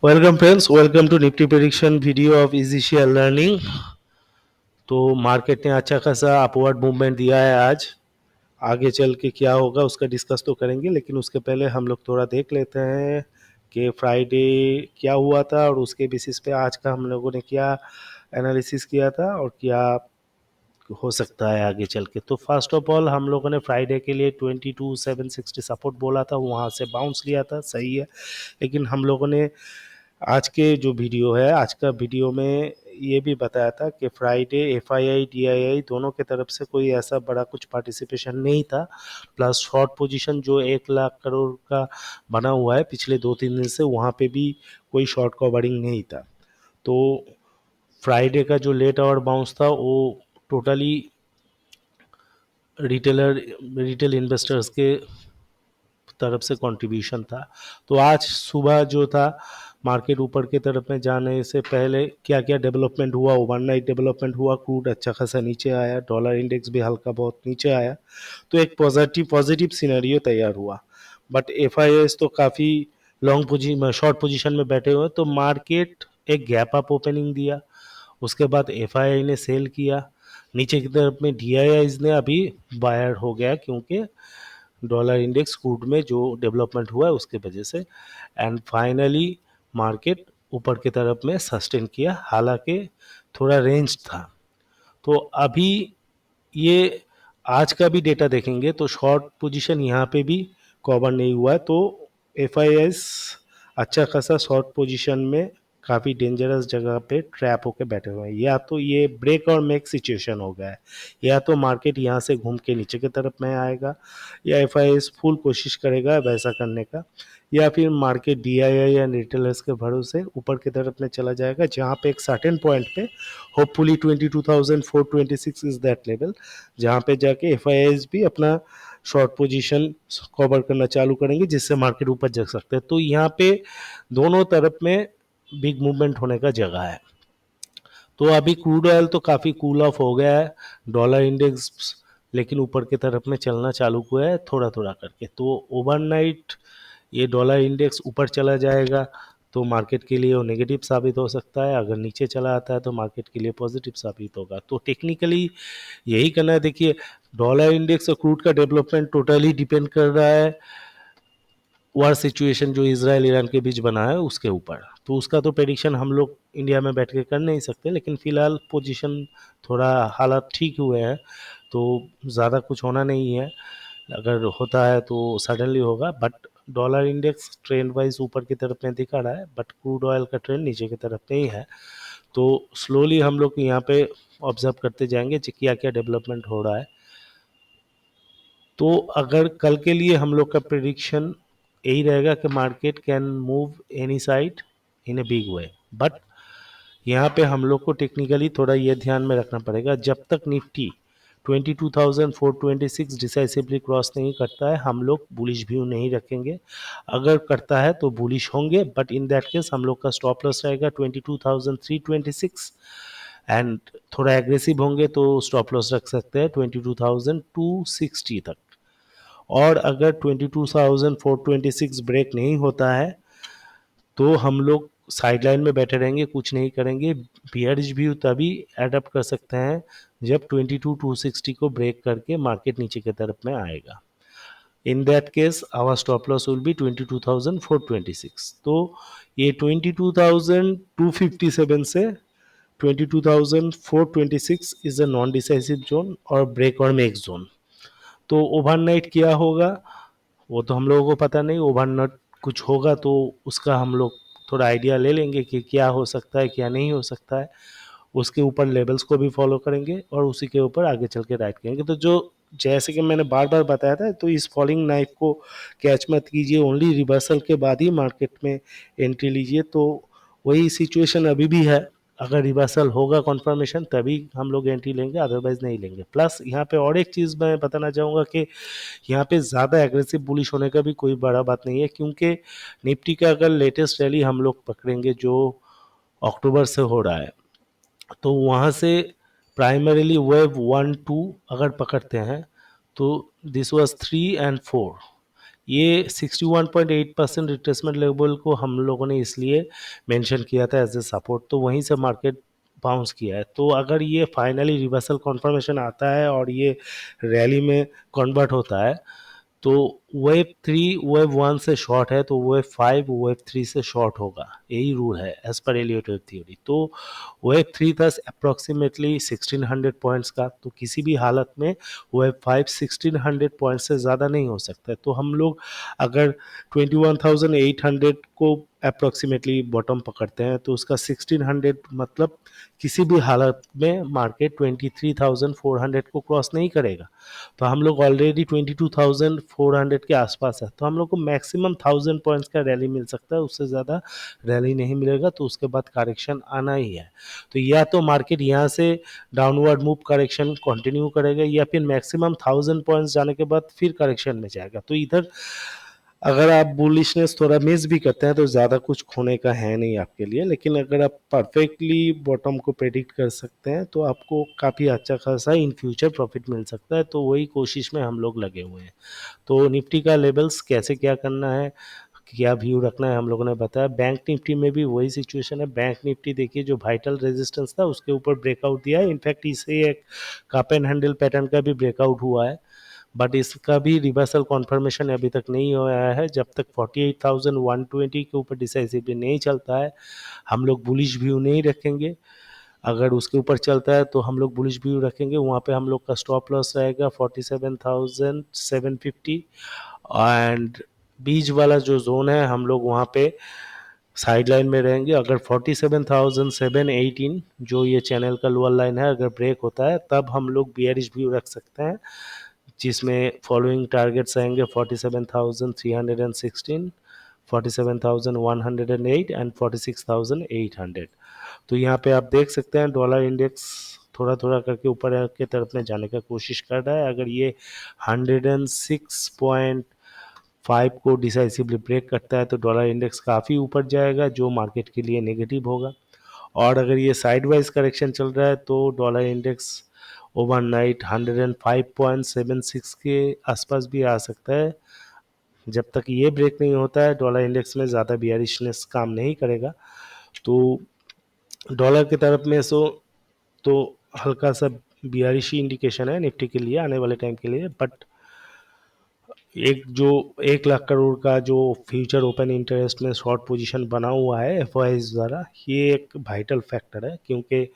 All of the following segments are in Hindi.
Welcome friends, welcome to Nifty prediction video of easy share learning. तो मार्केट ने अच्छा खासा अपवर्ड मूवमेंट दिया है आज। आगे चल के क्या होगा उसका डिस्कस तो करेंगे, लेकिन उसके पहले हम लोग थोड़ा देख लेते हैं कि फ्राइडे क्या हुआ था और उसके बेसिस पे आज का हम लोगों ने क्या एनालिसिस किया था और क्या हो सकता है आगे चल के। तो फर्स्ट ऑफ ऑल हम लोगों ने फ्राइडे के लिए 22,760 सपोर्ट बोला था, वहाँ से बाउंस लिया था, सही है। लेकिन हम लोगों ने आज के जो वीडियो है, आज का वीडियो में ये भी बताया था कि फ्राइडे एफआईआई डीआईआई दोनों के तरफ से कोई ऐसा बड़ा कुछ पार्टिसिपेशन नहीं था। प्लस शॉर्ट पोजीशन जो 1 लाख करोड़ का बना हुआ है पिछले 2-3 दिन से, वहाँ पे भी कोई शॉर्ट कवरिंग नहीं था। तो फ्राइडे का जो लेट आवर बाउंस था वो टोटली रिटेल इन्वेस्टर्स के तरफ से कंट्रीब्यूशन था। तो आज सुबह जो था, मार्केट ऊपर की तरफ में जाने से पहले क्या क्या डेवलपमेंट हुआ, ओवरनाइट डेवलपमेंट हुआ, क्रूड अच्छा खासा नीचे आया, डॉलर इंडेक्स भी हल्का बहुत नीचे आया। तो एक पॉजिटिव सिनेरियो तैयार हुआ। बट एफ तो काफ़ी लॉन्ग पोजिशन शॉर्ट पोजिशन में बैठे हुए, तो मार्केट एक गैप अप ओपनिंग दिया। उसके बाद एफ ने सेल किया। नीचे की तरफ में डी ने अभी बायर हो गया, क्योंकि डॉलर इंडेक्स क्रूड में जो डेवलपमेंट हुआ है उसके वजह से। एंड फाइनली मार्केट ऊपर की तरफ में सस्टेन किया, हालांकि थोड़ा रेंज था। तो अभी ये आज का भी डेटा देखेंगे तो शॉर्ट पोजीशन यहाँ पे भी कवर नहीं हुआ है। तो एफ अच्छा खासा शॉर्ट पोजीशन में काफ़ी डेंजरस जगह पे ट्रैप होके बैठे हुए हैं। या तो ये ब्रेक और मेक सिचुएशन हो गया है, या तो मार्केट यहाँ से घूम के नीचे की तरफ में आएगा, या एफ फुल कोशिश करेगा वैसा करने का, या फिर मार्केट डीआईआई या रिटेलर्स के भरोसे ऊपर की तरफ में चला जाएगा, जहाँ पे एक सर्टेन पॉइंट पे होपफुली 22,426 इज दैट लेवल, जहाँ पे जाके एफ भी अपना शॉर्ट पोजीशन कवर करना चालू करेंगे, जिससे मार्केट ऊपर जा सकते हैं। तो यहाँ पे दोनों तरफ में बिग मूवमेंट होने का जगह है। तो अभी क्रूड ऑयल तो काफ़ी कूल ऑफ हो गया है, डॉलर इंडेक्स लेकिन ऊपर की तरफ में चलना चालू हुआ है थोड़ा थोड़ा करके। तो ओवरनाइट ये डॉलर इंडेक्स ऊपर चला जाएगा तो मार्केट के लिए वो नेगेटिव साबित हो सकता है, अगर नीचे चला आता है तो मार्केट के लिए पॉजिटिव साबित होगा। तो टेक्निकली यही करना है। देखिए, डॉलर इंडेक्स और क्रूड का डेवलपमेंट टोटली डिपेंड कर रहा है वार सिचुएशन जो इसराइल ईरान के बीच बना है उसके ऊपर। तो उसका तो प्रेडिक्शन हम लोग इंडिया में बैठ के कर नहीं सकते, लेकिन फिलहाल पोजीशन थोड़ा हालात ठीक हुए हैं, तो ज़्यादा कुछ होना नहीं है। अगर होता है तो सडनली होगा। But dollar index trend wise ऊपर की तरफ में दिखा रहा है, बट क्रूड ऑयल का ट्रेंड नीचे की तरफ में ही है। तो स्लोली हम लोग यहाँ पे ऑब्जर्व करते जाएंगे क्या क्या डेवलपमेंट हो रहा है। तो अगर कल के लिए हम लोग का प्रिडिक्शन यही रहेगा कि market can move any side in a big way. But यहाँ पे हम लोग को टेक्निकली थोड़ा ये ध्यान में रखना पड़ेगा, जब तक निफ्टी 22,426 डिसाइसिवली क्रॉस नहीं करता है हम लोग बुलिश व्यू नहीं रखेंगे। अगर करता है तो बुलिश होंगे, बट इन दैट केस हम लोग का स्टॉप लॉस रहेगा 22,326। एंड थोड़ा एग्रेसिव होंगे तो स्टॉप लॉस रख सकते हैं 22,260 तक। और अगर 22,426 ब्रेक नहीं होता है तो हम लोग साइडलाइन में बैठे रहेंगे, कुछ नहीं करेंगे। बियरिश व्यू तभी एडप्ट कर सकते हैं जब 22,260 को ब्रेक करके मार्केट नीचे की तरफ में आएगा। In that case our stop loss will be 22,426। तो ये 22,257 से 22,426 is a non decisive zone और ब्रेक और मेक जोन। तो ओवरनाइट क्या होगा वो तो हम लोगों को पता नहीं। ओवरनाइट कुछ होगा तो उसका हम लोग थोड़ा आइडिया ले लेंगे कि क्या हो सकता है क्या नहीं हो सकता है। उसके ऊपर लेवल्स को भी फॉलो करेंगे और उसी के ऊपर आगे चल के राइट करेंगे। तो जो जैसे कि मैंने बार बार बताया था, तो इस फॉलिंग नाइफ को कैच मत कीजिए, ओनली रिवर्सल के बाद ही मार्केट में एंट्री लीजिए। तो वही सिचुएशन अभी भी है, अगर रिवर्सल होगा कन्फर्मेशन तभी हम लोग एंट्री लेंगे, अदरवाइज नहीं लेंगे। प्लस यहाँ पे और एक चीज़ मैं बताना चाहूँगा कि यहाँ पे ज़्यादा एग्रेसिव बुलिश होने का भी कोई बड़ा बात नहीं है, क्योंकि निफ्टी का अगर लेटेस्ट रैली हम लोग पकड़ेंगे जो अक्टूबर से हो रहा है, तो वहाँ से प्राइमरीली वेव 1 2 अगर पकड़ते हैं तो दिस वाज 3 and 4, ये 61.8% रिट्रेसमेंट लेवल को हम लोगों ने इसलिए मेंशन किया था एज ए सपोर्ट, तो वहीं से मार्केट बाउंस किया है। तो अगर ये फाइनली रिवर्सल कन्फर्मेशन आता है और ये रैली में कन्वर्ट होता है, तो वेव 3 वेव 1 से शॉर्ट है, तो वेव 5 वेव 3 से शॉर्ट होगा, यही रूल है as per Elliott wave theory. तो वेव 3 था अप्रोक्सीमेटली 1600 पॉइंट्स का, तो किसी भी हालत में वेव 5 1600 पॉइंट्स से ज़्यादा नहीं हो सकता है। तो हम लोग अगर 21,800 को अप्रोक्सीमेटली बॉटम पकड़ते हैं, तो उसका 1600 मतलब किसी भी हालत में मार्केट 23,400 को क्रॉस नहीं करेगा। तो हम लोग ऑलरेडी 22,400 के आसपास है, तो हम लोग को मैक्सिमम 1000 पॉइंट्स का रैली मिल सकता है, उससे ज़्यादा रैली नहीं मिलेगा। तो उसके बाद करेक्शन आना ही है। तो या तो मार्केट यहाँ से डाउनवर्ड मूव करेक्शन कंटिन्यू करेगा, या फिर मैक्सिमम 1000 पॉइंट्स जाने के बाद फिर करेक्शन में जाएगा। तो इधर अगर आप बुलिशनेस थोड़ा मिस भी करते हैं तो ज़्यादा कुछ खोने का है नहीं आपके लिए, लेकिन अगर आप परफेक्टली बॉटम को प्रेडिक्ट कर सकते हैं तो आपको काफ़ी अच्छा खासा इन फ्यूचर प्रॉफिट मिल सकता है। तो वही कोशिश में हम लोग लगे हुए हैं। तो निफ्टी का लेवल्स कैसे क्या करना है, क्या व्यू रखना है, हम लोगों ने बताया। बैंक निफ्टी में भी वही सिचुएशन है। बैंक निफ्टी देखिए, जो वाइटल रेजिस्टेंस था उसके ऊपर ब्रेकआउट दिया है, इनफैक्ट इसे एक कप एंड हैंडल पैटर्न का भी ब्रेकआउट हुआ है, बट इसका भी रिवर्सल कॉन्फर्मेशन अभी तक नहीं आया है। जब तक 48,120 के ऊपर डिसाइसिवली नहीं चलता है, हम लोग बुलिश व्यू नहीं रखेंगे। अगर उसके ऊपर चलता है तो हम लोग बुलिश व्यू रखेंगे। वहाँ पे हम लोग का स्टॉप लॉस रहेगा 47,750, एंड बीच वाला जो जोन है हम लोग वहाँ पे साइड लाइन में रहेंगे। अगर 47,718 जो ये चैनल का लोअर लाइन है अगर ब्रेक होता है, तब हम लोग बियरिश व्यू रख सकते हैं, जिसमें फॉलोइंग टारगेट्स आएंगे 47,316, 47,108 एंड 46,800। तो यहाँ पे आप देख सकते हैं डॉलर इंडेक्स थोड़ा थोड़ा करके ऊपर के तरफ में जाने का कोशिश कर रहा है। अगर ये 106.5 को डिसाइसिवली ब्रेक करता है तो डॉलर इंडेक्स काफ़ी ऊपर जाएगा, जो मार्केट के लिए नेगेटिव होगा। और अगर ये साइडवाइज करेक्शन चल रहा है तो डॉलर इंडेक्स ओवरनाइट 105.76 के आसपास भी आ सकता है। जब तक ये ब्रेक नहीं होता है, डॉलर इंडेक्स में ज़्यादा बियरिशनेस काम नहीं करेगा। तो डॉलर की तरफ में तो हल्का सा बियरिश इंडिकेशन है निफ्टी के लिए आने वाले टाइम के लिए। बट एक जो 1 लाख करोड़ का जो फ्यूचर ओपन इंटरेस्ट में शॉर्ट पोजीशन बना हुआ है एफआईज द्वारा, ये एक वाइटल फैक्टर है, क्योंकि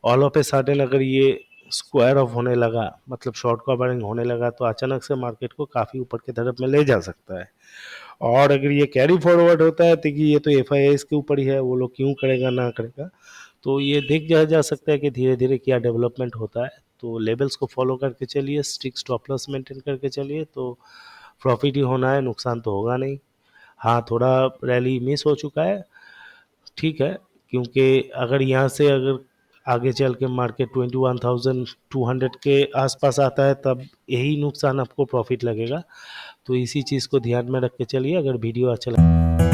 ऑल ऑफ ए सडन अगर ये स्क्वायर ऑफ होने लगा, मतलब शॉर्ट कवरिंग होने लगा, तो अचानक से मार्केट को काफ़ी ऊपर की तरफ में ले जा सकता है। और अगर ये कैरी फॉरवर्ड होता है तो कि ये तो एफआईआईज के ऊपर ही है, वो लोग क्यों करेगा ना करेगा। तो ये देख जा सकता है कि धीरे धीरे क्या डेवलपमेंट होता है। तो लेवल्स को फॉलो करके चलिए, स्ट्रिक्ट स्टॉप लॉस मेंटेन करके चलिए, तो प्रॉफिट ही होना है, नुकसान तो होगा नहीं। हाँ, थोड़ा रैली मिस हो चुका है, ठीक है, क्योंकि अगर यहाँ से अगर आगे चल के मार्केट 21,200 के आसपास आता है, तब यही नुकसान आपको प्रॉफिट लगेगा। तो इसी चीज़ को ध्यान में रख के चलिए। अगर वीडियो अच्छा लगे